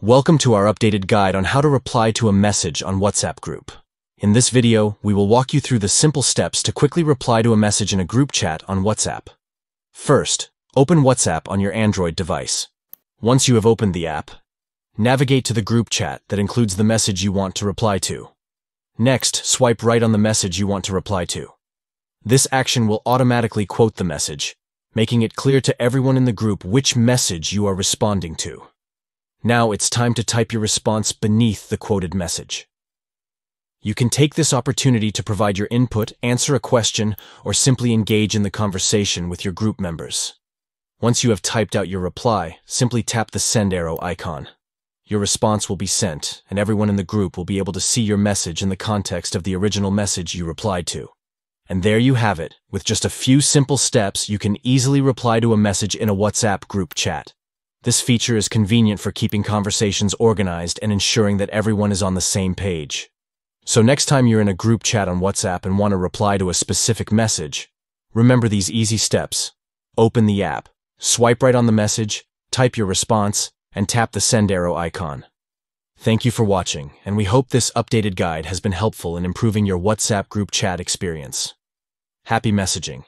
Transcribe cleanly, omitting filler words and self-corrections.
Welcome to our updated guide on how to reply to a message on WhatsApp group. In this video, we will walk you through the simple steps to quickly reply to a message in a group chat on WhatsApp. First, open WhatsApp on your Android device. Once you have opened the app, navigate to the group chat that includes the message you want to reply to. Next, swipe right on the message you want to reply to. This action will automatically quote the message, making it clear to everyone in the group which message you are responding to. Now it's time to type your response beneath the quoted message. You can take this opportunity to provide your input, answer a question, or simply engage in the conversation with your group members. Once you have typed out your reply, simply tap the send arrow icon. Your response will be sent, and everyone in the group will be able to see your message in the context of the original message you replied to. And there you have it. With just a few simple steps, you can easily reply to a message in a WhatsApp group chat. This feature is convenient for keeping conversations organized and ensuring that everyone is on the same page. So next time you're in a group chat on WhatsApp and want to reply to a specific message, remember these easy steps. Open the app, swipe right on the message, type your response, and tap the send arrow icon. Thank you for watching, and we hope this updated guide has been helpful in improving your WhatsApp group chat experience. Happy messaging!